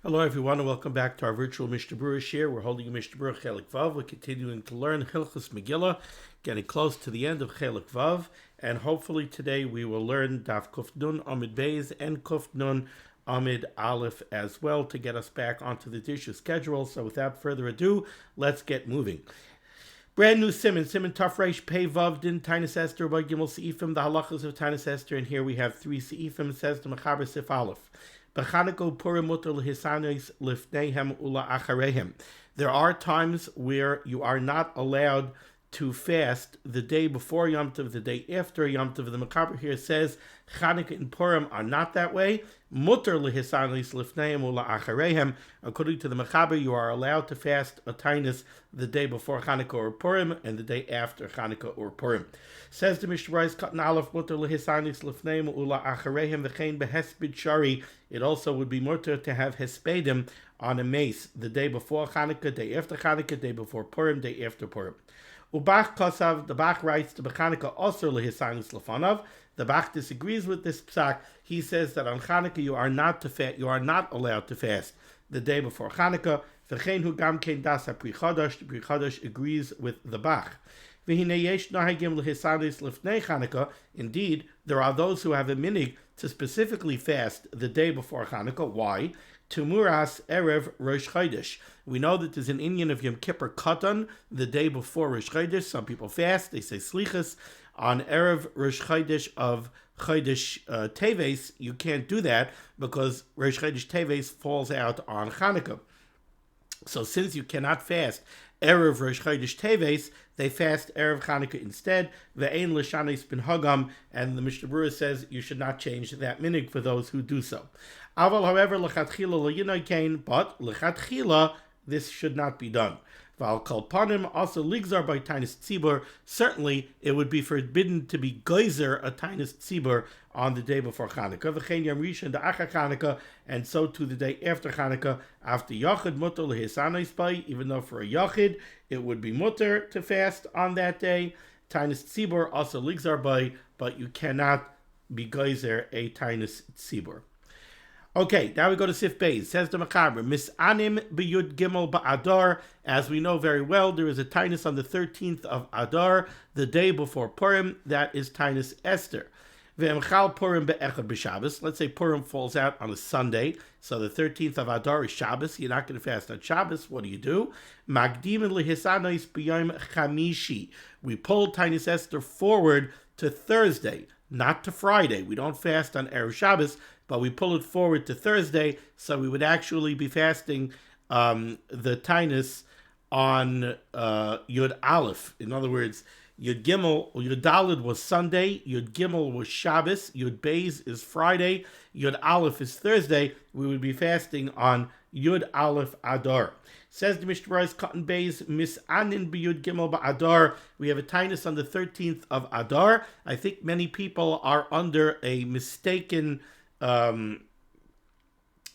Hello everyone and welcome back to our virtual Mishnah Berurah share. We're holding a Mishnah Berurah Chelik Vav. We're continuing to learn Hilchos Megillah, getting close to the end of Chelik Vav, and hopefully today we will learn Daf Kuf Nun Amid Beis and Kuf Nun Amid Aleph as well to get us back onto the Dirshu schedule. So without further ado, let's get moving. Brand new Siman Taf Reish Pei Vav Din Taanis Esther by Gimel Seifim, the halachos of Taanis Esther, and here we have 3 Seifim. Says the Mechaber Sif Aleph. There are times where you are not allowed to fast the day before Yom Tov, the day after Yom Tov. The Mechaber here says Chanukah and Purim are not that way. Mutter lehisanis lifneim ula acharehem. According to the Mechaber, you are allowed to fast a Taanis the day before Chanukah or Purim and the day after Chanukah or Purim. Says the Mishnah Berurah, Katan Aleph, Mutter lehisanis lifneim ula acharehem v'chein behesped shari. It also would be mutter to have hespedim on a mace the day before Chanukah, day after Chanukah, day before Purim, day after Purim. Ubach Kosav, the Bach writes to Chanukah also lehisanis lefanav. The Bach disagrees with this psak. He says that on Chanukah you are not allowed to fast the day before Chanukah. V'chein hu gam kein das ha-pri chodosh. The Pri Chodosh agrees with the Bach. V'hinei yesh nahagim lehisanis lifnei Chanukah. Indeed, there are those who have a minig to specifically fast the day before Chanukah. Why? Tumuras Erev Rosh Chodesh. We know that there's an Indian of Yom Kippur Katan the day before Rosh Chodesh. Some people fast, they say Slichas. On Erev Rosh Chodesh of Chodesh Teves, you can't do that because Rosh Chodesh Teves falls out on Chanukah. So since you cannot fast Erev Rosh Chodesh Teves, they fast Erev Chanukah instead. Ve'ein l'shanis bin hagam, and the Mishnah Berurah says you should not change that minig for those who do so. Aval, however, l'chatchila l'yinay kain, but l'chatchila this should not be done. Val kalpanim also ligzar by Taanis Tzibur. Certainly, it would be forbidden to be geyser a Taanis Tzibur on the day before Chanukah. V'chein yom rishon da'achar Chanukah, and so to the day after Chanukah. After Yachid mutter lehisanos by, even though for a Yachid it would be mutter to fast on that day. Taanis Tzibur also ligzar by, but you cannot be geyser a Taanis Tzibur. Okay, now we go to Sif Beis. Says the Mechaber, Misanim b'yud gimel ba'adar. As we know very well, there is a Taanis on the 13th of Adar, the day before Purim. That is Taanis Esther. Ve'emchal Purim be'echad b'Shabbos. Let's say Purim falls out on a Sunday, so the 13th of Adar is Shabbos. You're not going to fast on Shabbos. What do? Magdim lehisanos b'yom chamishi. We pull Taanis Esther forward to Thursday, not to Friday. We don't fast on Erev Shabbos, but we pull it forward to Thursday, so we would actually be fasting the Taanis on Yud Aleph. In other words, Yud Gimel, or Yud Daled was Sunday, Yud Gimel was Shabbos, Yud Beis is Friday, Yud Aleph is Thursday. We would be fasting on Yud Aleph Adar. Says the Mishnah Berurah, Cotton Beis, Misanin b'Yud Gimel ba'Adar. We have a Taanis on the 13th of Adar. I think many people are under a mistaken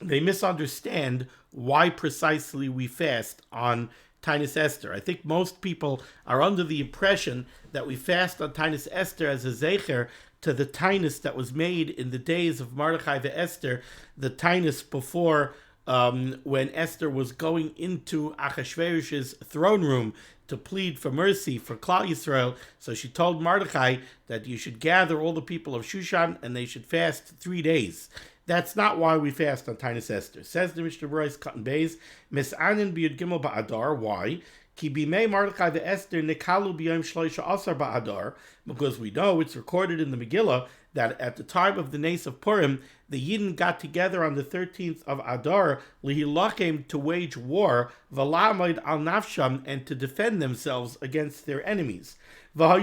they misunderstand why precisely we fast on Taanis Esther. I think most people are under the impression that we fast on Taanis Esther as a zecher to the Taanis that was made in the days of Mordechai and Esther, the Taanis before when Esther was going into Achashverosh's throne room to plead for mercy for Klal Yisrael. So she told Mordechai that you should gather all the people of Shushan and they should fast 3 days. That's not why we fast on Taanis Esther. Says the Mishnah Berurah, Cotton Beis, Misanin b'Yud Gimel ba'Adar. Why? Ki bimei Mordechai ve'Esther nikalu b'yom shloisha asar ba'Adar. Because we know it's recorded in the Megillah that at the time of the Nes of Purim, the Yidden got together on the 13th of Adar, lihilachem, to wage war, v'la'amid al nafsham, and to defend themselves against their enemies. And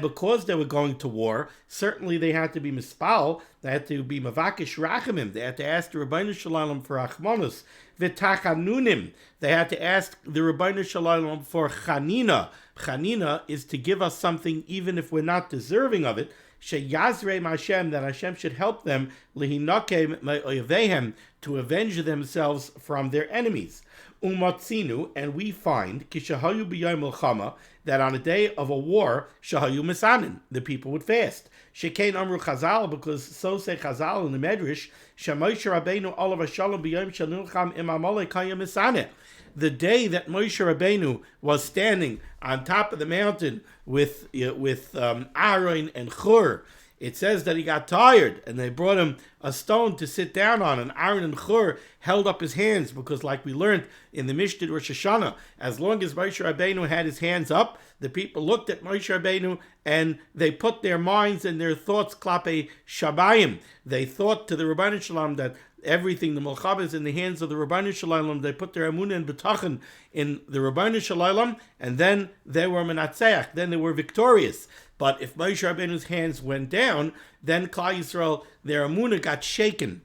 because they were going to war, certainly they had to be mispal, they had to be mavakish rachamim, they had to ask the Rebbeinu Shalom for achmonus, v'tachanunim, they had to ask the Rebbeinu Shalom for chanina. Chanina is to give us something even if we're not deserving of it. Sheyazreim Hashem, that Hashem should help them lihinakem me'oyevehem, to avenge themselves from their enemies. Umatzinu, and we find kishahayu b'yom milchama, that on a day of a war shahayu misanin, the people would fast. Shekein Amru Chazal, because so say Chazal in the Medrash, Moshe Rabbeinu olav hashalom b'yom shenilcham im Amalek hayam misaneh. The day that Moshe Rabbeinu was standing on top of the mountain with Aaron and Hur, it says that he got tired and they brought him a stone to sit down on, and Aaron and Hur held up his hands because, like we learned in the Mishnah Rosh Hashanah, as long as Moshe Rabbeinu had his hands up, the people looked at Moshe Rabbeinu and they put their minds and their thoughts klape shabayim. They thought to the Rabbeinu Shalom that everything, the Melchaba, is in the hands of the Rabbeinu Shalom. They put their emunah and betachin in the Rabbeinu Shalom, and then they were menatzeach, then they were victorious. But if Moshe Rabbeinu's hands went down, then Klal Yisrael, their emunah got shaken.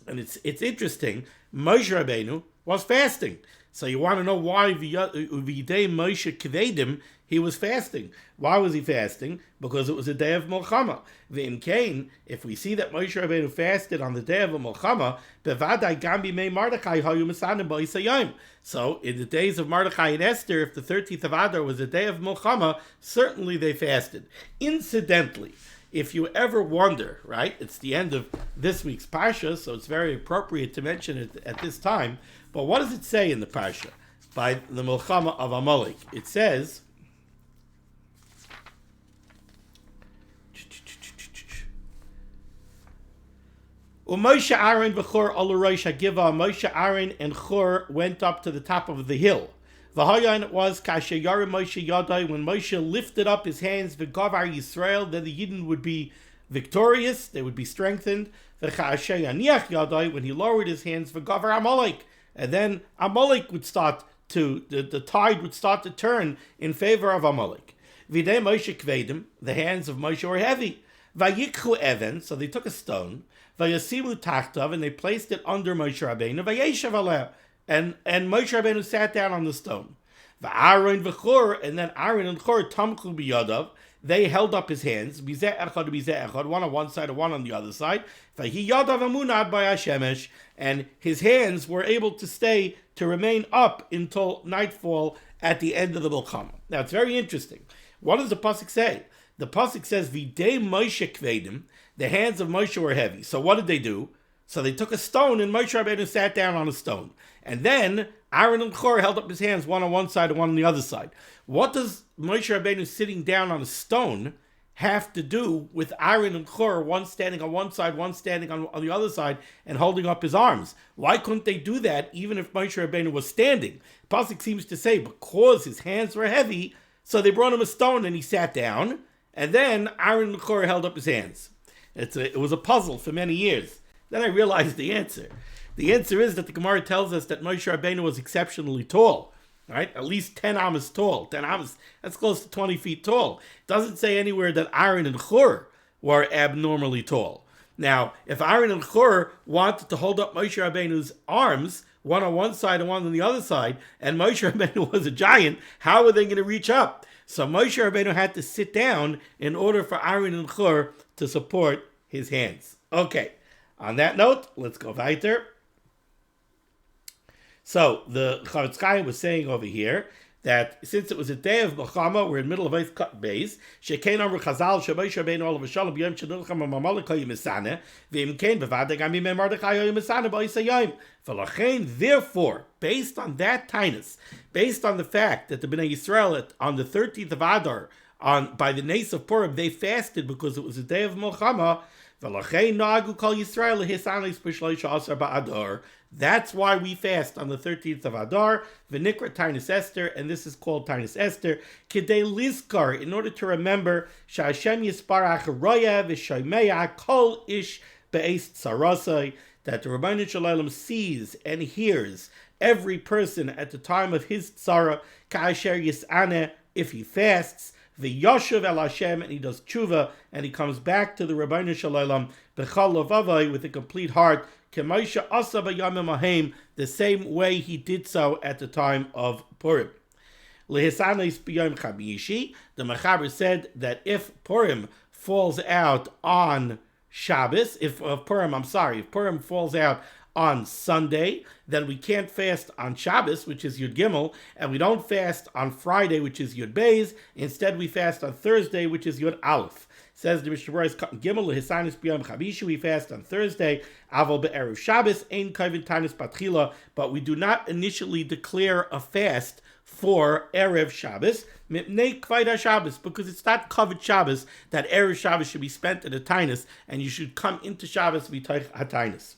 And it's interesting, Moshe Rabbeinu was fasting. So you want to know why V'yidei Moshe Kvedim, he was fasting. Why was he fasting? Because it was a day of Milchama. V'im Kain, if we see that Moshe Rabbeinu fasted on the day of a Milchama, bevadai gam b'mei Mordechai hayu misanim b'isayim. So in the days of Mordechai and Esther, if the 13th of Adar was a day of Milchama, certainly they fasted. Incidentally, if you ever wonder, right, it's the end of this week's Parsha, so it's very appropriate to mention it at this time, but what does it say in the Parsha by the Milchama of Amalek? It says, Moshe Aaron v'Chur al Rosh Hagiva. Moshe Aaron and Chur went up to the top of the hill. V'hayan, it was kasher yarim Moshe yadai, when Moshe lifted up his hands v'gavar Yisrael, then the Yidden would be victorious, they would be strengthened. V'chasher yaniach yadai, when he lowered his hands v'gavar Amalek, and then Amalek would start to, the tide would start to turn in favor of Amalek. V'dei Moshe kvedim, the hands of Moshe were heavy. V'yikchu even, so they took a stone. Vayasimu tachtav, and they placed it under Moshe Rabbeinu. Vayeshav aleh, and Moshe Rabbeinu sat down on the stone. V'Aaron v'Chur, and then Aaron and Chur tamchu biyadav, they held up his hands. Bizeh echad, one on one side and one on the other side. V'hi yadav amunad by Hashemesh, and his hands were able to remain up until nightfall at the end of the Milchama. Now it's very interesting. What does the pasuk say? The pasuk says, "V'dei Moshe kvedim." The hands of Moshe were heavy. So what did they do? So they took a stone, and Moshe Rabbeinu sat down on a stone. And then Aaron and Chur held up his hands, one on one side and one on the other side. What does Moshe Rabbeinu sitting down on a stone have to do with Aaron and Chur, one standing on one side, one standing on the other side, and holding up his arms? Why couldn't they do that even if Moshe Rabbeinu was standing? Pasuk seems to say because his hands were heavy, so they brought him a stone and he sat down, and then Aaron and Chur held up his hands. It was a puzzle for many years. Then I realized the answer. The answer is that the Gemara tells us that Moshe Rabbeinu was exceptionally tall, right? At least 10 amas tall. 10 amas, that's close to 20 feet tall. It doesn't say anywhere that Aaron and Chur were abnormally tall. Now, if Aaron and Chur wanted to hold up Moshe Rabbeinu's arms, one on one side and one on the other side, and Moshe Rabbeinu was a giant, how were they going to reach up? So Moshe Rabbeinu had to sit down in order for Aaron and Chur to support his hands. Okay, on that note, let's go weiter. So the Chavetz Chaim was saying over here that since it was a day of Milchama, we're in the middle of Eif Cut Beis, Shekein Amru Chazal, Moshe Rabbeinu olav hashalom b'yom shenilcham Amalek hayu misaneh, v'im kein bevadei gam b'mei Mordechai hayu misaneh b'isayim. V'lachein, therefore, based on that Taanis, based on the fact that the Bnei Yisrael on the 13th of Adar, by the Nes of Purim, they fasted because it was a day of Milchama. That's why we fast on the 13th of Adar. V'nikra Taanis Esther, and this is called Taanis Esther. Kidei lizkar, in order to remember, Sha'Hashem yisparach roya v'shomeya kol ish be'es tzarasai, that the Rabbeinu Shalom sees and hears every person at the time of his tzara, ka'asher yis'aneh, if he fasts, v'yoshev el Hashem, and he does tshuva, and he comes back to the Rabbeinu Shalom b'chal levavai, with a complete heart, k'moshe asa b'yamim ahem, the same way he did so at the time of Purim. Lehisanis b'yom chamishi, the Mechaber said that if Purim falls out on Shabbos, if Purim falls out on Sunday, then we can't fast on Shabbos, which is Yud Gimel, and we don't fast on Friday, which is Yud Beis. Instead, we fast on Thursday, which is Yud Aleph. Says the Mishnah Berurah is cutting gimel lehisanis b'yom chavishu. We fast on Thursday. Aval be'erev Shabbos ein kavin taanis batchila. But we do not initially declare a fast for erev Shabbos, mipnei kvaida Shabbos, because it's not covered Shabbos that erev Shabbos should be spent at a taanis, and you should come into Shabbos v'toich hataanis.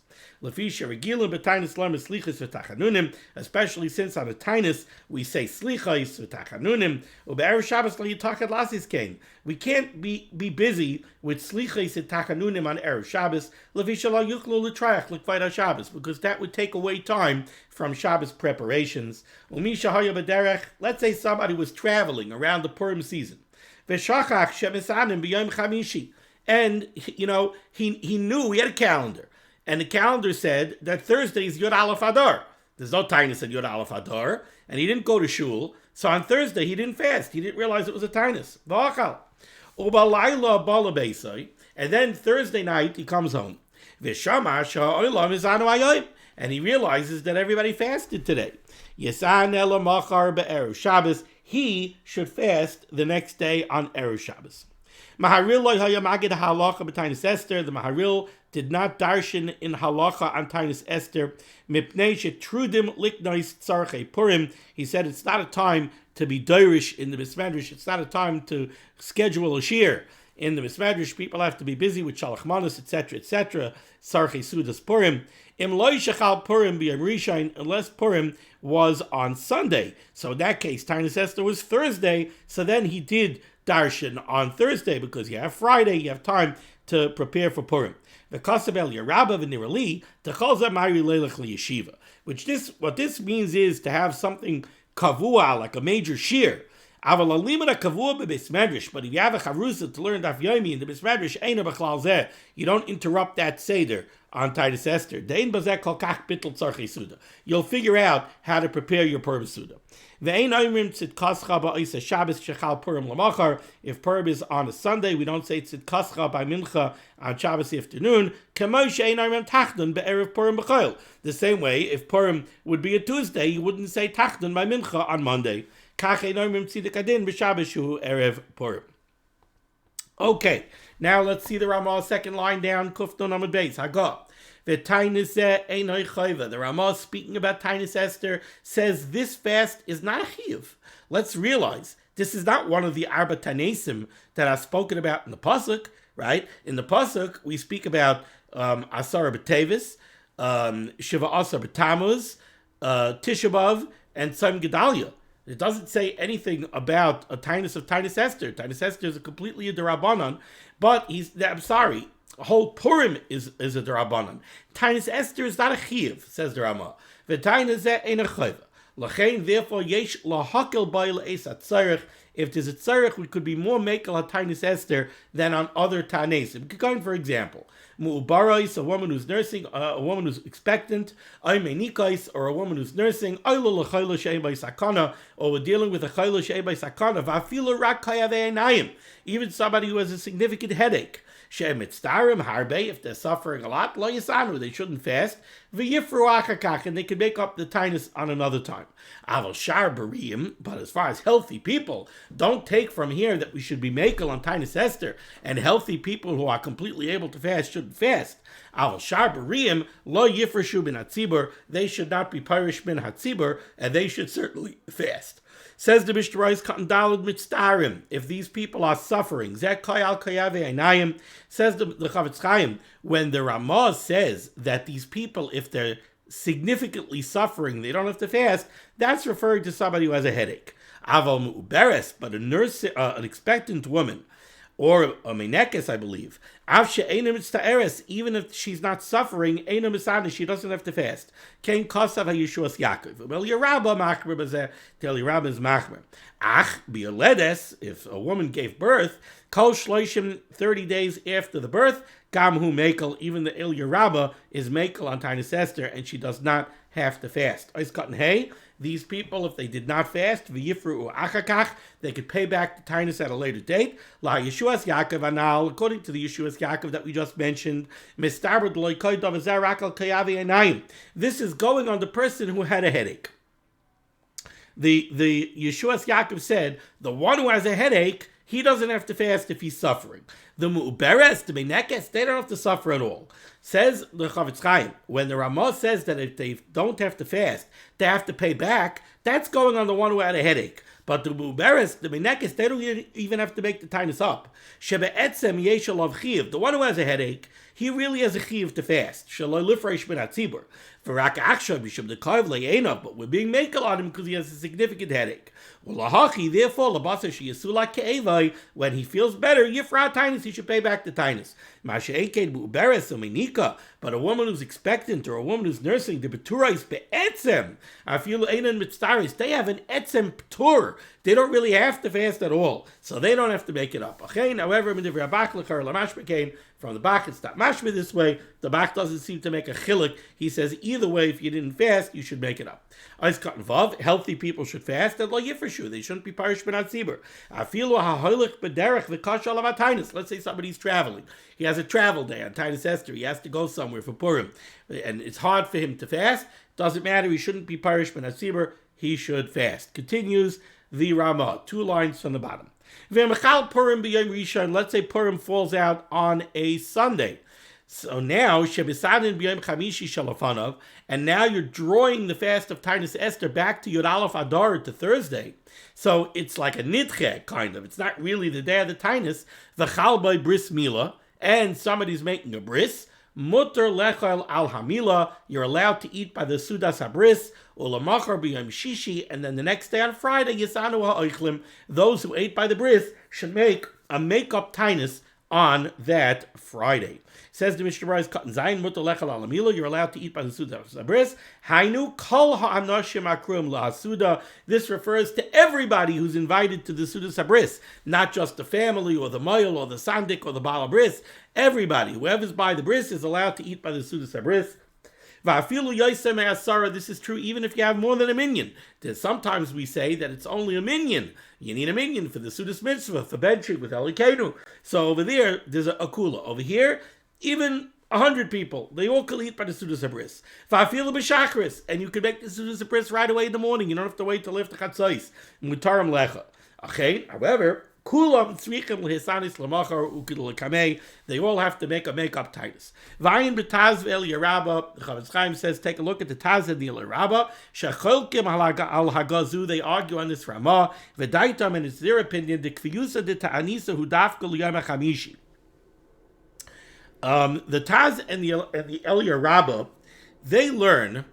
Especially since on a taanis we say slichos v'tachanunim, ube'erev Shabbos lo yitachad lasis kain. We can't be busy with slichos and tachanunim on erev Shabbos, because that would take away time from Shabbos preparations. Let's say somebody was traveling around the Purim season, and he knew he had a calendar. And the calendar said that Thursday is Yud Aleph Adar. There's no Taanis at Yud Aleph Adar. And he didn't go to shul. So on Thursday, he didn't fast. He didn't realize it was a Taanis. And then Thursday night, he comes home. And he realizes that everybody fasted today. He should fast the next day on Erev Shabbos. The Maharil did not darshan in halacha on Taanis Esther. He said it's not a time to be Dirish in the Mishnah. It's not a time to schedule a shir. In the Mishnah, people have to be busy with shalach manos, etc., etc. Sarchei Sudas Purim. Unless Purim was on Sunday. So in that case, Taanis Esther was Thursday. So then he did darshan on Thursday, because you have Friday, you have time to prepare for Purim. What this means is to have something kavua, like a major shir. But if you have a charusa to learn Daf Yomi in the Mishnah, you don't interrupt that seder on Taanis Esther. You'll figure out how to prepare your Purim Suda. If Purim is on a Sunday, we don't say tzidkascha by mincha on Shabbos afternoon. The same way, if Purim would be a Tuesday, you wouldn't say tachton by mincha on Monday. Okay, now let's see the Ramah second line down. Kufton Amud Beis Hagah. The Ramah, speaking about Taanis Esther, says this fast is not a chiyuv. Let's realize this is not one of the arba tanesim that are spoken about in the pasuk, right? In the pasuk, we speak about Asar B'Tevis, Shiva Asar B'Tammuz, Tisha B'Av, and Tzom Gedalia. It doesn't say anything about a Taanis of Taanis Esther. Taanis Esther is completely a derabanan, but I'm sorry, whole Purim is a derabanan. Taanis Esther is not a chiyuv, says the Ramah. V'Taanis zeh ein a chayva. L'chein, therefore, yesh lahakel b'il eis atzarech. If there's a tzarech, we could be more mekel at Taanis Esther than on other Taanesim. For example, mu'ubarais, a woman who's nursing, a woman who's expectant, aymenikais, or a woman who's nursing, aylo l'chaylo she'ei by sakana, or we're dealing with a chaylo she'ei by sakana, va'afilo rak kayavei einayim, even somebody who has a significant headache. She'emitzdarim harbe, if they're suffering a lot, lo yisanu, they shouldn't fast, v'yifru achakach, and they can make up the Taanis on another time. Aval shar bariyim, but as far as healthy people, don't take from here that we should be makel on Taanis Esther, and healthy people who are completely able to fast shouldn't fast. Aval shar bariyim, lo yifreshu bin hatzibur, they should not be pirish bin hatzibur, and they should certainly fast. Says the Mishnah Berurah, cotton dalad mitzdarim. If these people are suffering, zeh kayal kayave einayim. Says the Chavetz Chaim, when the Ramah says that these people, if they're significantly suffering, they don't have to fast, that's referring to somebody who has a headache. Aval mu'uberes, but a nurse, an expectant woman, or a menekes, I believe. Even if she's not suffering, she doesn't have to fast. Kain kosav hayeshuas Yaakov. Well, your rabba machmer b'zeh. Tell your rabba is machmer. Ach b'yoledes, if a woman gave birth, kol shloishim 30 days after the birth, gam hu mekel. Even the Ilya Rabba is mekel on Taanis Esther, and she does not have to fast. Ois cotton hay. These people, if they did not fast, v'yifru achakach, they could pay back the Taanis at a later date. La Yeshuas Yaakov anal, according to the Yeshuas Yaakov that we just mentioned, mistabed loy koydav azarakal kayavi einayim. This is going on the person who had a headache. The Yeshuas Yaakov said, the one who has a headache he doesn't have to fast if he's suffering. The mu'beres, the menekes, they don't have to suffer at all. Says the Chavetz Chaim, when the Ramah says that if they don't have to fast, they have to pay back, that's going on the one who had a headache. But the mu'beres, the menekes, they don't even have to make the taanis up. Shebe'etzem yeshel of chiv, the one who has a headache, he really has a chiv to fast. Shaloi lifresh min hatzibur. V'rak achshav mishum dekav le'enav, but we're being makel on him because he has a significant headache. Lahachi, therefore, labasa sheyasula ke'evai, when he feels better, yifra taanis, he should pay back the taanis. Ma'ashe'eked mu'beres u'minika, but a woman who's expectant or a woman who's nursing, the betura is be'etzem. Afilu einan mitztaris, they have an etzem ptur. They don't really have to fast at all, so they don't have to make it up. However, from the Bach, it's not mashma this way. The Bach doesn't seem to make a chilik. He says either way, if you didn't fast, you should make it up. Healthy people should fast, and they shouldn't be parish b'nat zibur. Let's say somebody's traveling. He has a travel day on Taanis Esther. He has to go somewhere for Purim, and it's hard for him to fast. Doesn't matter. He shouldn't be parish b'nat zibur. He should fast. Continues the Ramah, 2 lines from the bottom. Let's say Purim falls out on a Sunday. So now, and now you're drawing the fast of Taanis Esther back to Yud Aleph Adar to Thursday. So it's like a nidche, kind of. It's not really the day of the Taanis. V'chal by bris milah, and somebody's making a bris. Mutter lechal al hamila, you're allowed to eat by the sudas habris, ulamachar b'yom shishi, and then the next day on Friday, yisanu ha'oichlim, those who ate by the bris should make a make-up taanis on that Friday. Says the Mishnah Berurah, cotton zayin mutter lechal al hamila, you're allowed to eat by the sudas habris. Hainu kol ha'anashim akrum lahasuda, this refers to everybody who's invited to the sudas habris, not just the family or the moil or the sandik or the bala bris. Everybody, whoever's by the bris, is allowed to eat by the sudas habris. This is true even if you have more than a minyan. Sometimes we say that it's only a minyan. You need a minyan for the sudas mitzvah, for benching with Elikenu. So over there's a kula. Over here, even 100 people, they all can eat by the sudas habris. And you can make the sudas habris right away in the morning. You don't have to wait till after chatzos. Mutaram lecha. Okay, however, kulam tzrichim lehisanis lamachar ukidul kamei. They all have to make a make-up taanis. Vayin b'taz ve'el yarabba. The Chavetz Chaim says, take a look at the taz and the el yarabba. Shecholkim al hagazu. They argue on this Ramah. V'daitam, and it's their opinion. The kfiyusa de ta'anisa hu dafka l'yom hachamishi. The taz and the el yarabba, they learn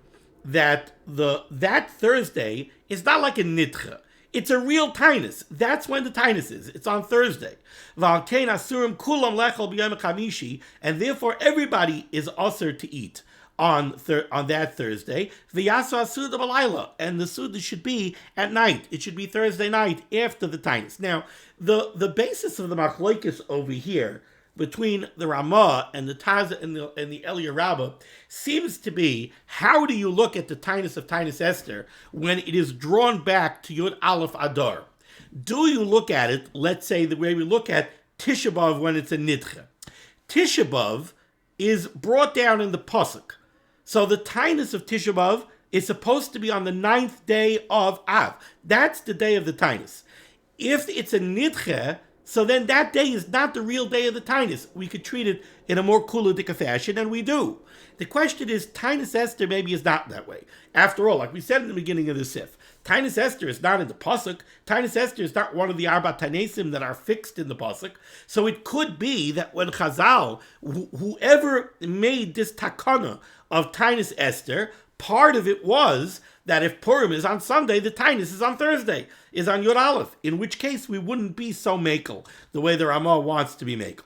that that Thursday is not like a nidcha. It's a real taanis. That's when the taanis is. It's on Thursday. And therefore everybody is usher to eat on that Thursday. And the suda should be at night. It should be Thursday night after the taanis. Now, the basis of the machlokes over here between the Ramah and the Taz and the El Yarabba seems to be, how do you look at the Taanis of Taanis Esther when it is drawn back to Yud Aleph Adar? Do you look at it, let's say, the way we look at Tisha B'Av when it's a Nidcha? Tisha B'Av is brought down in the Pasuk. So the Taanis of Tisha B'Av is supposed to be on the 9th day of Av. That's the day of the Taanis. If it's a Nidcha, so then that day is not the real day of the Taanis. We could treat it in a more kuludika fashion, and we do. The question is, Taanis Esther maybe is not that way. After all, like we said in the beginning of the Sif, Taanis Esther is not in the Pasuk. Taanis Esther is not one of the Arba Taanesim that are fixed in the Pasuk. So it could be that when Chazal, whoever made this takana of Taanis Esther, part of it was that if Purim is on Sunday, the Taanis is on Thursday, is on Yud Aleph, in which case we wouldn't be so makel, the way the Ramah wants to be makel.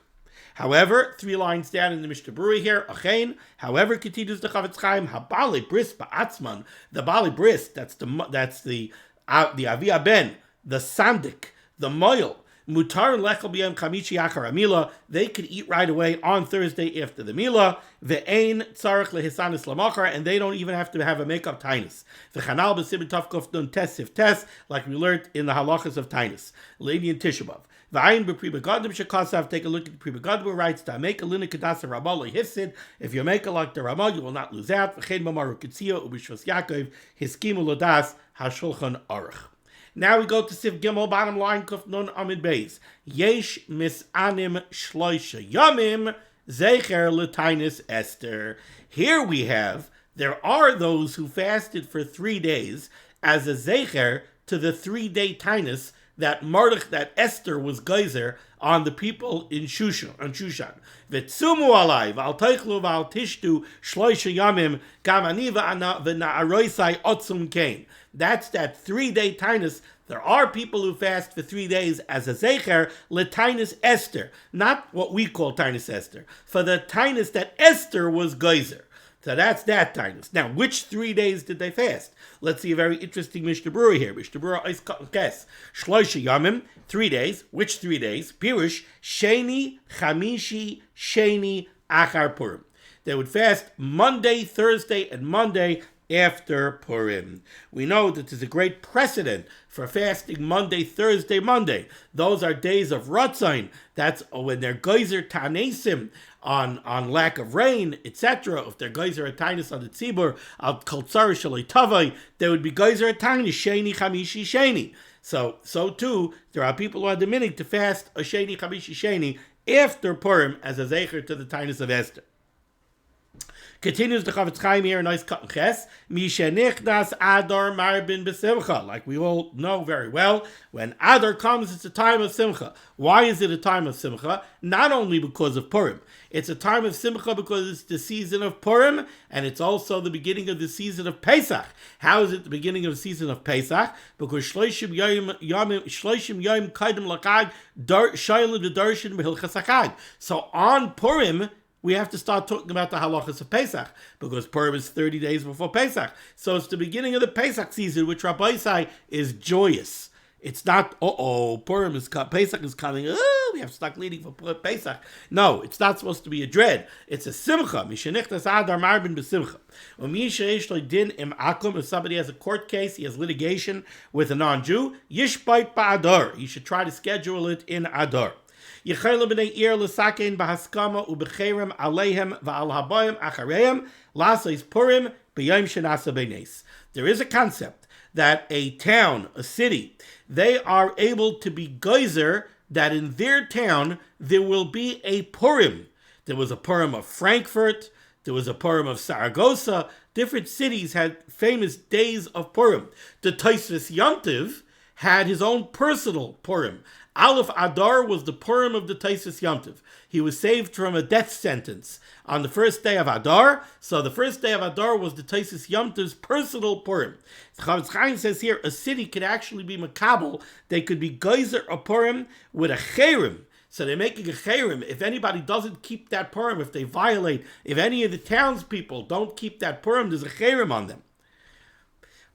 However, 3 lines down in the Mishnah Berurah here, Achein, however, continues the Chavetz Chaim, Habali Bris Ba'atzman, the Bali Bris, that's the Avi Ben, the Sandik, the Moil, Mutar and Lechel B'Yom Chamishi Achar Amila, they could eat right away on Thursday after the Milah. Ve'ein tzarich lehisanis lamachar, and they don't even have to have a makeup taanis. V'chanal b'simin tavkuf nun tesif tes, like we learned in the halachos of taanis. Lady in Tisha B'Av. V'ayin b'pri begadim shekasav, take a look at the pri begadim who writes, to make a lina kedasa Ramah lehifsid, if you make a like the Ramah, you will not lose out. V'chein mamaru kitzia u'b'shvas Yaakov, hiskimu lodas hashulchan aruch. Now we go to Sif Gimel, bottom line, Kuf Nun Amid Beis. Yesh misanim shloisha yamim zecher l'Taanis Esther. Here we have, there are those who fasted for 3 days as a zecher to the 3-day Taanis that Esther was geyser on the people in Shushan. V'tzumu alai v'al teichlu v'al tishtu shloisha yamim gam ani v'na'aroisai otzum kain. That's that 3-day Taanis. There are people who fast for 3 days as a zecher l'Taanis Esther, not what we call Taanis Esther, for the Taanis that Esther was geyser. So that's that Taanis. Now, which 3 days did they fast? Let's see a very interesting Mishnah Berurah here. Mishnah Berurah is kes shloisha yamim, 3 days. Which 3 days? Pirush sheni chamishi sheni achar Purim. They would fast Monday, Thursday, and Monday after Purim. We know that there's a great precedent for fasting Monday, Thursday, Monday. Those are days of Ratzain. That's when they're geyser tanesim on lack of rain, etc. If they're geyser tanis on the tzibur, al koltzar shalei tavai, they would be geyser tanis sheni chamishi sheni. So too, there are people who are demanding to fast a sheni chamishi sheni after Purim as a zecher to the Taanis of Esther. Continues the Chavetz Chaim here, nice cut and ches. Mishenichnas Adar Marbin B'Simcha. Like we all know very well, when Adar comes, it's a time of Simcha. Why is it a time of Simcha? Not only because of Purim. It's a time of Simcha because it's the season of Purim, and it's also the beginning of the season of Pesach. How is it the beginning of the season of Pesach? Because Shloishim Yom Kaidem L'Chag Shayla V'Darshin B'Hilchos Megillah. So on Purim, we have to start talking about the halachos of Pesach, because Purim is 30 days before Pesach. So it's the beginning of the Pesach season, which Rabbi say is joyous. It's not, Purim is Pesach is coming, we have to start leading for Pesach. No, it's not supposed to be a dread. It's a simcha. Mishenichtas Adar Marbin B'Simcha. If somebody has a court case, he has litigation with a non-Jew, Yishbait Ba'adar. You should try to schedule it in Adar. There is a concept that a town, a city, they are able to be geyser that in their town there will be a Purim. There was a Purim of Frankfurt, there was a Purim of Saragossa. Different cities had famous days of Purim. The Tosfos Yom Tov had his own personal Purim. Aleph Adar was the Purim of the Taanis Esther. He was saved from a death sentence on the first day of Adar. So the first day of Adar was the Taanis Esther's personal Purim. Chavetz Chaim says here, a city could actually be makabel. They could be geyser a Purim with a cherem. So they're making a cherem. If anybody doesn't keep that Purim, if they violate, if any of the townspeople don't keep that Purim, there's a cherem on them.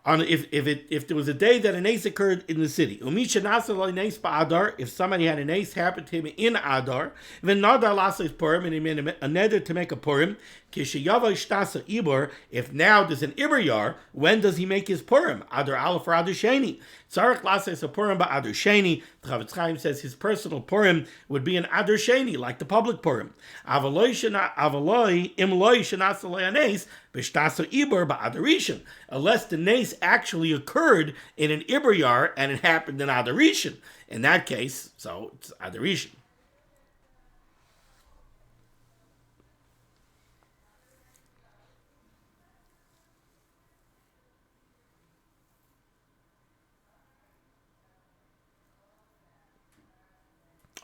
If there was a day that an ace occurred in the city, if somebody had an ace happen to him in Adar, then Nadar Lasses Purim, and he made a neder to make a Purim. If now there's an Iber, when does he make his Purim? Adar Aleph or Adar Sheni? Tzarech Lasses a Purim by Adar Sheni. The Chavetz Chaim says his personal Purim would be an Adar Sheni, like the public Purim. Unless the nace actually occurred in an Iber and it happened in Adarishan. In that case, so it's Adarishan.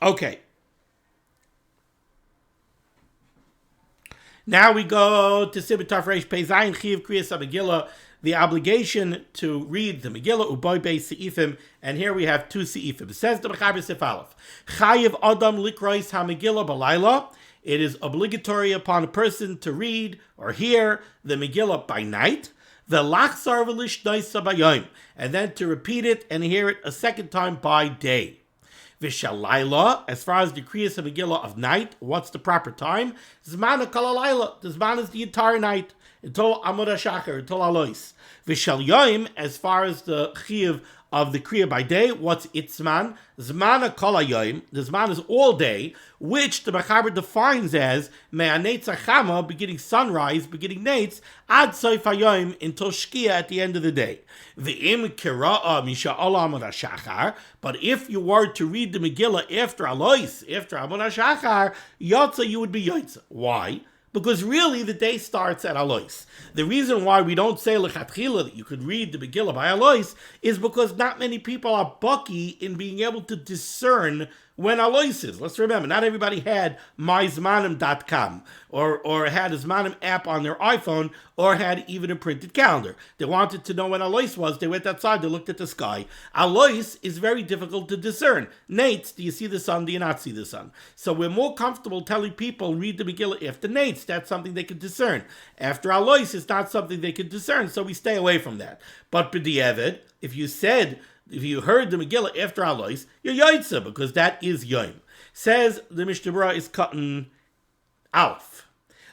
Okay. Now we go to Siman Tafresh Peizayin Chiv Kriyas Megillah, the obligation to read the Megillah Uboy Beis Seifim, and here we have 2 Seifim. It says the Mechaber Sif Aleph, Chayiv Adam Likrois HaMegillah Balayla. It is obligatory upon a person to read or hear the Megillah by night. V'lachzar v'lishnoisa bayom, and then to repeat it and hear it a second time by day. Vishalayla, as far as the Kriyas Megillah of night, what's the proper time? Zman kalalayla. The Zman is the entire night until Amud HaShachar, until Alois. Vishalyayim, as far as the Chiyuv of the Kriya by day. What's Itzman? Zmana kol hayoim. The Zman is all day, which the Mechaber defines as me'anetz hachama, beginning sunrise, beginning nates, ad soif hayoim, until Shkia at the end of the day. V'im kira'a misha olam amud hashachar. But if you were to read the Megillah after Alois, after Amud hashachar, Yotza, you would be Yotza. Why? Because really the day starts at Alois. The reason why we don't say lechatchila that you could read the Megillah by Alois is because not many people are bucky in being able to discern when Alois is. Let's remember, not everybody had myzmanim.com or had a Zmanim app on their iPhone or had even a printed calendar. They wanted to know when Alois was. They went outside, they looked at the sky. Alois is very difficult to discern. Nates, do you see the sun? Do you not see the sun? So we're more comfortable telling people read the Megillah after Nates. That's something they can discern. After Alois, it's not something they can discern, so we stay away from that. But b'di'evid, if you heard the Megillah after Alois, you're Yaitza, because that is Yom. Says the Mishnah Berurah is cutting Aleph.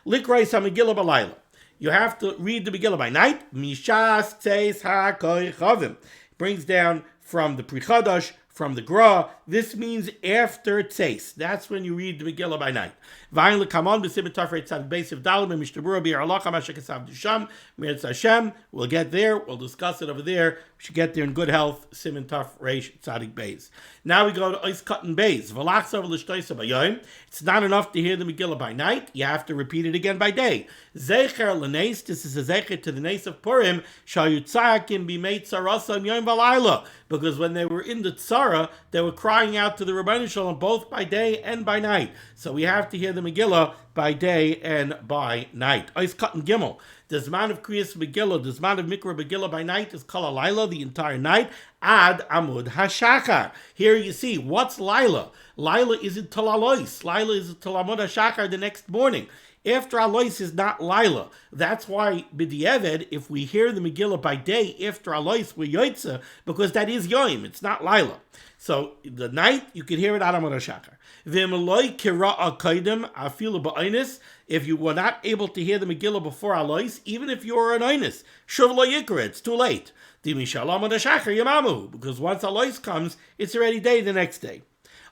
Likreis ha-Megillah b'layla. You have to read the Megillah by night. Mishas tzeis ha-koy chavim. Brings down from the Pri Chadash, from the Gra. This means after tzeis. That's when you read the Megillah by night. V'ayin l'kamon b'simen tafrei tzad beis of dalim and Mishnah Berurah bi'ar halacha ma'ashekasav dusham meretz Hashem. We'll get there. We'll discuss it over there. We should get there in good health. Siman tafrei tzadik beis. Now we go to Ois Katan Beis. V'lachsav l'shtoisa b'yoyim. It's not enough to hear the Megillah by night. You have to repeat it again by day. Zecher l'neis. This is a zecher to the neis of Purim. Shayutzayakim b'mei tzarasam yom v'layla. Because when they were in the tzara, they were crying out to the Rebbeinu Shalom both by day and by night. So we have to hear the Megillah by day and by night. Ois Katan Gimel. The Zman of Kriyas Megillah, the Zman of mikra Megillah by night is Kol halayla, the entire night, ad amud hashachar. Here you see, what's Laila? Laila is until Alois. Laila is until amud hashachar the next morning. After Alois is not Laila. That's why, b'di'eved, if we hear the Megillah by day after Alois, we're Yoitza, because that is Yoim, it's not Laila. So, the night, you can hear it out of Amud HaShachar. V'emeloi kira'a kaidem afilu ba'onis. If you were not able to hear the Megillah before Alois, even if you were an onis, shuv lo yikra, it's too late. Dimishal Amud HaShachar yamamu, because once Alois comes, it's already day the next day.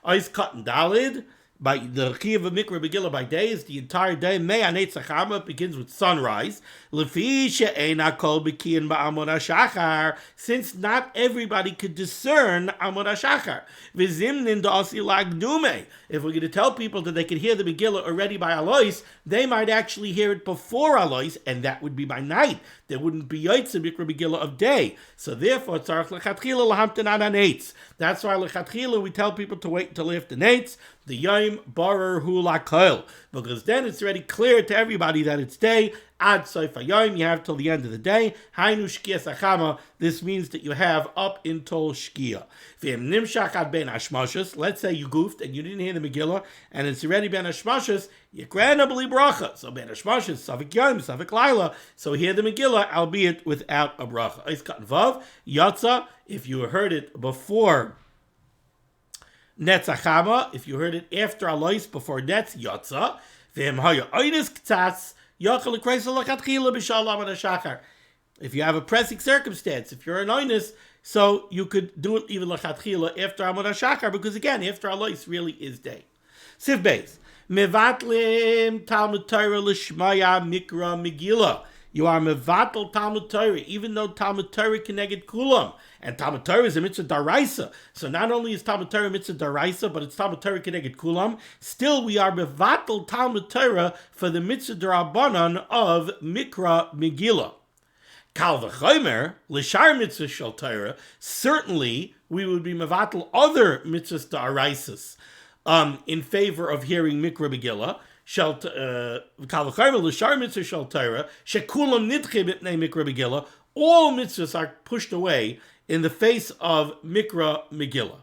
Ois Katan Dalid. By the Chiyuv of Mikra Megillah by day is the entire day. Me'anetz hachama begins with sunrise. Lefi she'eina kol b'kiyin ba'amud hashachar, since not everybody could discern amud hashachar. V'zimnin da'asi lagdume. If we're going to tell people that they could hear the Megillah already by Alois, they might actually hear it before Alois, and that would be by night. There wouldn't be Yotze Mikra Megillah of day. So therefore, tzarich lechatchila lahamten ad hanates. That's why lechatchila we tell people to wait until after nates. The Yom Barer Hu Lakoil, because then it's already clear to everybody that it's day. Ad Soif HaYom, you have till the end of the day. Hainu Shkia Sachama, this means that you have up until Shkia. V'im Nimshach ad Ben Hashmashos, let's say you goofed and you didn't hear the Megillah, and it's already Ben Hashmashos, Yikran B'li Bracha. So Ben Hashmashos, Savik Yom, Savik Laila. So hear the Megillah, albeit without a bracha. Ois Katan Vav, Yatza, if you heard it before Netz Achama, if you heard it after Alois, before Netz, Yotza. V'hem haya oinis k'tzatz, yochel l'kreisel l'chatchila b'shal amud hashachar. If you have a pressing circumstance, if you're an oinis, so you could do it even l'chatchila after amud hashachar, because again, after Alois really is day. Siv Beis. Mevatlim Talmud Torah l'shmaya mikra Megillah. You are mevatel Talmud Torah, even though Talmud Torah keneged kulam. And Talmud Torah is a mitzvah daraisa. So not only is Talmud Torah mitzvah daraisa, but it's Talmud Torah keneged kulam. Still, we are mevatel Talmud Torah for the mitzvah darabanan of mikra Megillah. Kal v'chomer, l'shar mitzvah shel Torah, certainly we would be mevatel other mitzvahs daraisas in favor of hearing mikra Megillah. All mitzvahs are pushed away in the face of mikra Megillah.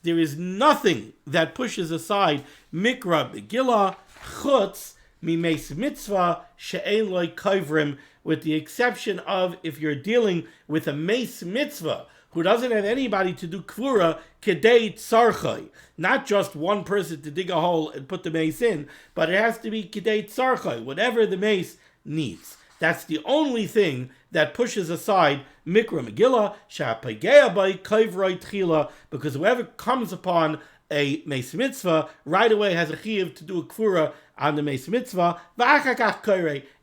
There is nothing that pushes aside mikra Megillah chutz mimeis mitzvah she'ein lo kavrim, with the exception of if you're dealing with a meis mitzvah who doesn't have anybody to do kvura kedei tzarchai. Not just one person to dig a hole and put the mace in, but it has to be kedei tzarchai, whatever the mace needs. That's the only thing that pushes aside mikra Megillah, sha'apagea by kaivroi tchila, because whoever comes upon a meis mitzvah right away has a chiyuv to do a kfura on the meis mitzvah,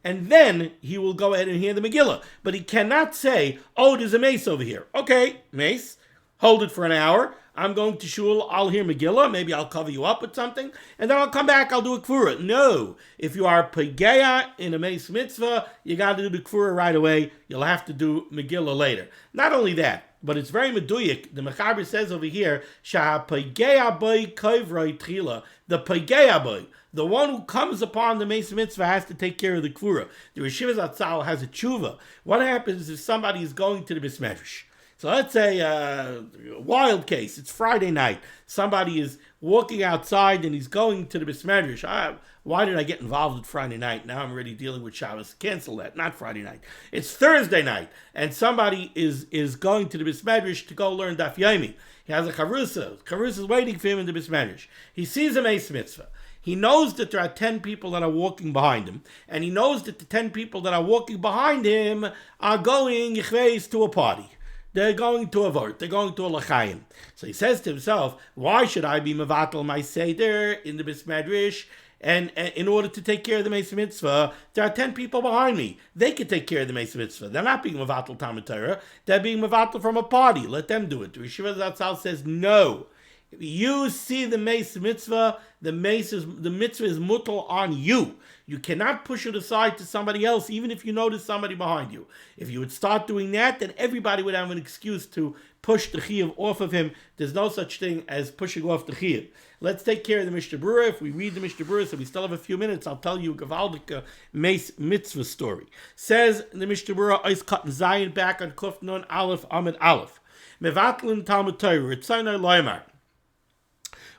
and then he will go ahead and hear the Megillah. But he cannot say, oh, there's a mace over here. Okay, mace, hold it for an hour. I'm going to shul, I'll hear Megillah, maybe I'll cover you up with something, and then I'll come back, I'll do a kfura. No, if you are pageya in a meis mitzvah, you got to do the kfura right away. You'll have to do Megillah later. Not only that, but it's very meduyik. The Mechaber says over here, Shah pageya boy kaivroi tchila. The pageya boy, the one who comes upon the meis mitzvah, has to take care of the kfura. The Rishiva Zatzal has a tshuva. What happens if somebody is going to the Beis Medrash? So let's say a wild case. It's Friday night. Somebody is walking outside and he's going to the Beis Medrash. Why did I get involved with Friday night? Now I'm already dealing with Shabbos. Cancel that. Not Friday night. It's Thursday night. And somebody is going to the Beis Medrash to go learn Daf Yomi. He has a charusa. Charusa is waiting for him in the Beis Medrash. He sees a meis mitzvah. He knows that there are 10 people that are walking behind him. And he knows that the 10 people that are walking behind him are going to a party. They're going to a vort. They're going to a l'chaim. So he says to himself, why should I be mevatel my seder in the Beis Medrash? And in order to take care of the meis mitzvah, there are 10 people behind me. They can take care of the meis mitzvah. They're not being mevatel Talmud Torah. They're being mevatel from a party. Let them do it. The Rishiva Zatzal says, no. You see the meis mitzvah, the mitzvah is mutal on you. You cannot push it aside to somebody else, even if you notice somebody behind you. If you would start doing that, then everybody would have an excuse to push the chiyuv off of him. There's no such thing as pushing off the chiyuv. Let's take care of the Mishnah Berurah. If we read the Mishnah Berurah, so we still have a few minutes, I'll tell you a gavaldik meis mitzvah story. Says the Mishnah Berurah, Ois Katan Zayin, back on Kuf Nun Aleph Amid Aleph. Mevatlin Talmud Torah, Ritzonai Loymar.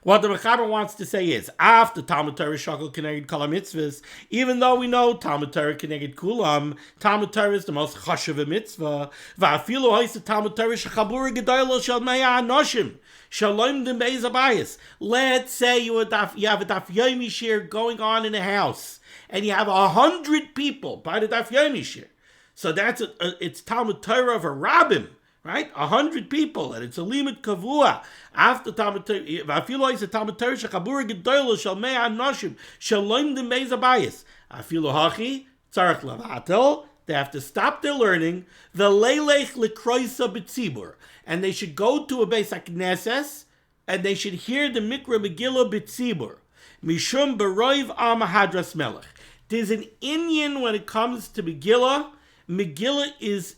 What the Mechaber wants to say is, after Talmud Torah shakol keneged kol mitzvahs, even though we know Talmud Torah keneged kulam, Talmud Torah is the most chashuv mitzvah. Va'afilu ha'isa Talmud Torah shechabura gedoylo shel mea anoshim shalom dem beis abayis. Let's say you have a Daf Yomi shir going on in a house, and you have 100 people by the Daf Yomi shir. So that's it's Talmud Torah of a rabbim. Right? 100 people, and it's a limud kavua. After Talmud Torah, va'afilu ha'isa Talmud Torah shechabura gedoylo shel mea anoshim shalom dem beis abayis. Afilu hachi tzarich lavatel. They have to stop their learning. V'leilech lekroisa b'tzibur, and they should go to a beis hakneses, and they should hear the mikra Megillah b'tzibur. Mishum beroiv am hadras melech. There's an inyan when it comes to Megillah. Megillah is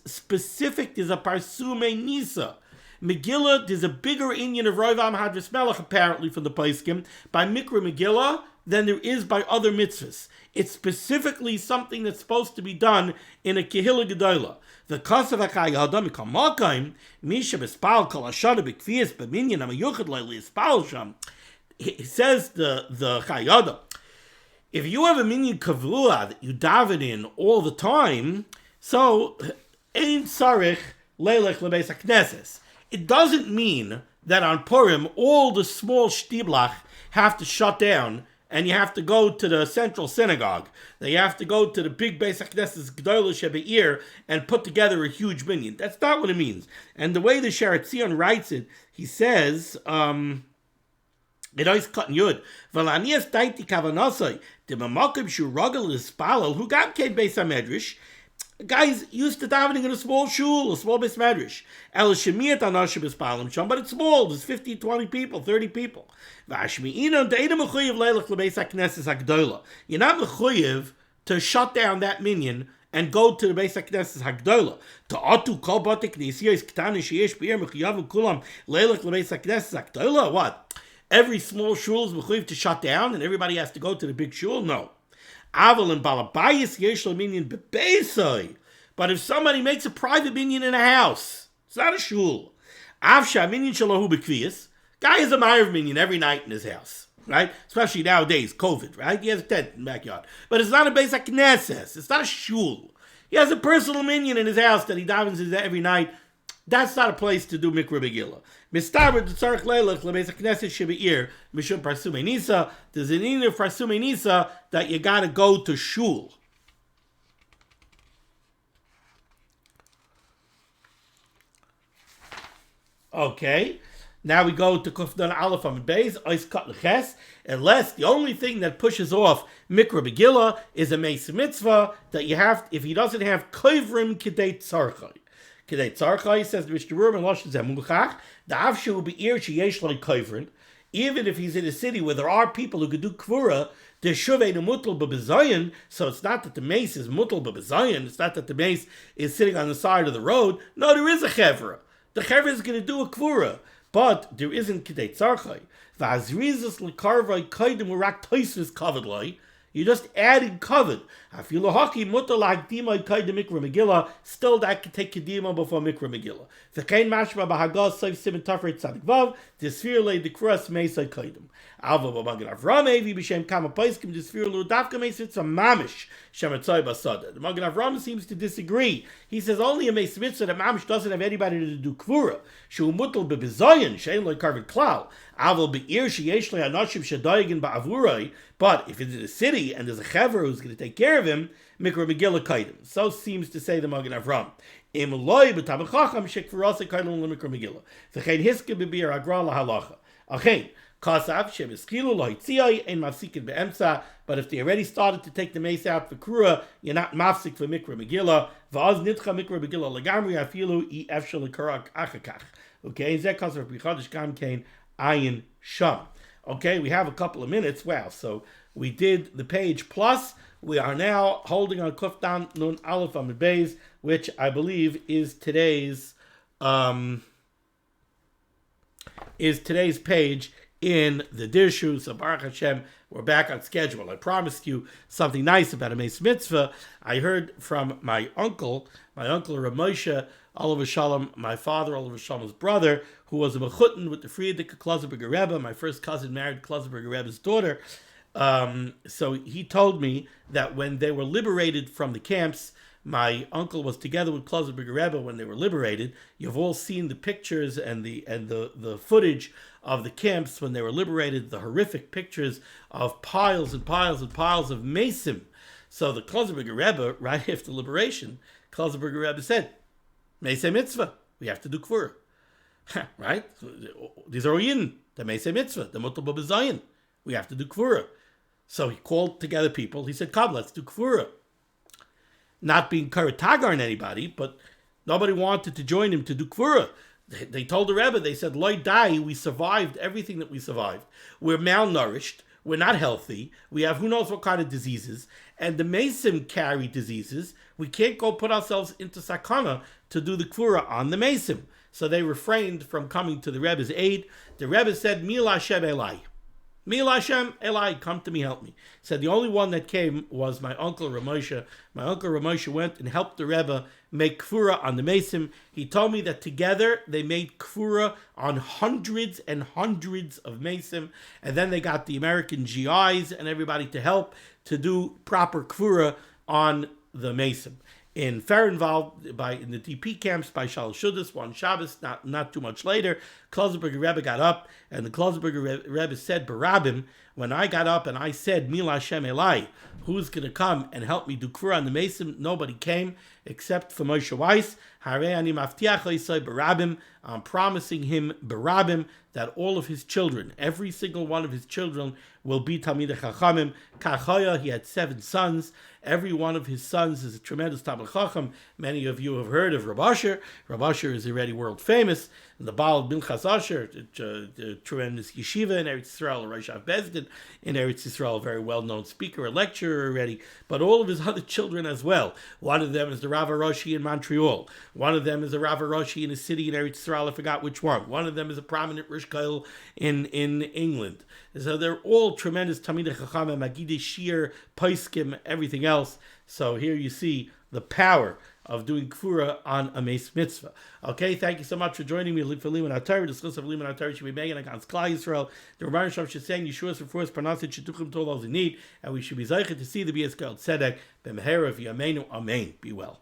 specific. There's a parsume nisa. Megillah, there's a bigger inyan of Roiv Am Hadras Melech, apparently, from the Paiskim, by Mikra Megillah than there is by other mitzvahs. It's specifically something that's supposed to be done in a Kehillah Gedolah. The Kasav HaKayadam Mikam Malkaim, Misha Bespal Kol Hashana B'Kfiyas B'Minyan Amayuchad Leili Espal Sham. He says the Chayadam, if you have a minyan kavua that you daven in all the time, so ein sarich leilech lebeis hakneses. It doesn't mean that on Purim all the small shtiblach have to shut down and you have to go to the central synagogue. They have to go to the big beis hakneses gdolah shebe'ir and put together a huge minyan. That's not what it means. And the way the Sheretz Tzion writes it, he says, it always cut yud. Valanias daiti kavanosai. The mamakim shu ragel ispalel who got came beis hamedrash. Guys used to davening in a small shul, a small beis medrash. El shemiyat anashim ispalim sham, but it's small. There's 50, 20 people, 30 people. Vashmiina deida mechuyev leilach lebeis hakneses hagdola. You're not mechuyev to shut down that minyan and go to the Beis HaKnesses Hagdolah. Ta'atu kol bati knesiyos k'tani sheyesh b'ir mechuyavim kulam leilach lebeis HaKnesses Hagdolah. What? Every small shul is mechuyev to shut down and everybody has to go to the big shul? No. Aval and balabayis yesh lo minyan bebeisai. But if somebody makes a private minyan in a house, it's not a shul. Avsha minyan shalahu bekviyas. Guy has a ma'ariv minyan every night in his house. Right? Especially nowadays, COVID, right? He has a tent in the backyard. But it's not a Beis HaKnesses. It's not a shul. He has a personal minyan in his house that he davens every night. That's not a place to do mikra Megillah. Mistaber the tzarich leilach lebeis hakneses shebe'ir mishum parsume nisa. There's an inyan of parsume nisa that you got to go to shul. Okay. Now we go to Kufdan Aleph Amid Beis, Ois Kat Leches, unless the only thing that pushes off Mikra Megillah is a Meis Mitzvah that you have, if he doesn't have Koivrim Kidei Tzarchai. Kidei Tzarchai, says the Mishnah Berurah, and Lashon Zemuchach, the Avshu will be Ir Sheyesh Lai Koivrim, even if he's in a city where there are people who could do Kvura, the Shuvei Mutal B'Bezayin, so it's not that the mace is Mutal B'Bezayin, it's not that the mace is sitting on the side of the road. No, there is a Chevra. The Chevra is going to do a Kvura. But there isn't Kidei Tzarchai. V'azrizas l'karvai kaidim u'rak toisvis kavod lai. You're just adding kavod. Afilu haki mutar l'hakdimai kaidim mikra Megillah. Still that can take kedima before mikra Megillah. V'kein mashma b'hagaz soif siman tafreit tzadik vav. Disfir lei dekras meisai kaidim. Alva b'magin Avram evi b'shem kama paiskim disfir lu dafka meis mitzvah mamish shematzai basada. The Magin Avram seems to disagree. He says only a meis mitzvah that mamish doesn't have anybody to do kvura. Shu mutal b'bezayin shein loy karved klal. Aval be'ir sheyesh loy anashim shadayigin ba'avurai. But if it's in a city and there's a chaver who's going to take care of him, mikra Megillah kaidim. So seems to say the Magin Avram. Im loy b'tabachacham shekfurase kaidim l'mikra Megillah. V'chein hiske b'bir agra lahalacha. Okay. Kasav shemischilu lohitziyai ein mafsikin be'emsa. But if they already started to take the mace out for krura, you're not mafsik for mikra Megillah. V'az nitcha mikra Megillah legamri afilu I efshel l'karak achakach. Okay, zeh kasav b'chadish gam kein ayin sham. Okay, we have a couple of minutes. Wow, so we did the page plus. We are now holding on Kuf Dan Nun Aleph Amid Beis, which I believe is today's page in the Dirshu. So Baruch Hashem, we're back on schedule. I promised you something nice about a Meis Mitzvah. I heard from my uncle Rav Moshe, Olav Shalom, my father, Olav Shalom's brother, who was a mechutin with the Frierdiker Klausenberger Rebbe. My first cousin married Klausenberger Rebbe's daughter. So he told me that when they were liberated from the camps, my uncle was together with Klausenberger Rebbe when they were liberated. You've all seen the pictures and the footage of the camps when they were liberated, the horrific pictures of piles and piles and piles of mesim. So the Klausenberger Rebbe, right after liberation, Klausenberger Rebbe said, Meisei mitzvah, we have to do kvura. Right? These are yin, the Meisei mitzvah, the mutal b'bezayin. We have to do kvura. So he called together people. He said, come, let's do kvura. Not being karatagar on anybody, but nobody wanted to join him to do kvura. They told the Rebbe, they said, Loi dai, we survived everything that we survived. We're malnourished. We're not healthy. We have who knows what kind of diseases. And the Mesim carry diseases. We can't go put ourselves into sakana to do the kvura on the Mesim. So they refrained from coming to the Rebbe's aid. The Rebbe said, Mil Hashem Elai. Mil Hashem Elai, come to me, help me. Said the only one that came was my uncle Rav Moshe. My uncle Rav Moshe went and helped the Rebbe make kfura on the Mesim. He told me that together they made kfura on hundreds and hundreds of Mesim, and then they got the American GIs and everybody to help to do proper kfura on the Mesim. In Fahrenwald, in the DP camps by Shal Shudas, one Shabbos, not too much later, Klausenberger Rebbe got up, and the Klausenberger Rebbe said, Barabim, when I got up and I said, Mil Hashem Elai, who's going to come and help me do kfura on the Mesim? Nobody came except for Moshe Weiss. Harei ani maftiach leisai Barabim. I'm promising him Barabim that all of his children, every single one of his children, will be Talmidei Chachamim. Kachaya, he had 7 sons. Every one of his sons is a tremendous Talmid Chacham. Many of you have heard of Rav Asher. Rav Asher is already world famous. And the Baal Bilchas Asher, the tremendous yeshiva in Eretz Yisrael, Rosh Bezdin in Eretz Yisrael, a very well-known speaker, a lecturer already. But all of his other children as well. One of them is the Rav Aroshi in Montreal. One of them is a Rav Aroshi in a city in Eretz Yisrael. I forgot which one. One of them is a prominent Rish Koil in England. So they're all tremendous Talmidei Chachamim, Magidei Shir, Paiskim, everything else. So here you see the power of doing kfura on a Meis Mitzvah. Okay, thank you so much for joining me for limud HaTorah. Discuss of limud HaTorah should be made against Klal Yisrael. The Rebbeinu Shalom should say Yeshua's for us, pronounced Shidduchim to all those in need, and we should be zeicher to see the B'yas Tzedek, B'mehera v'yameinu, Amen. Be well.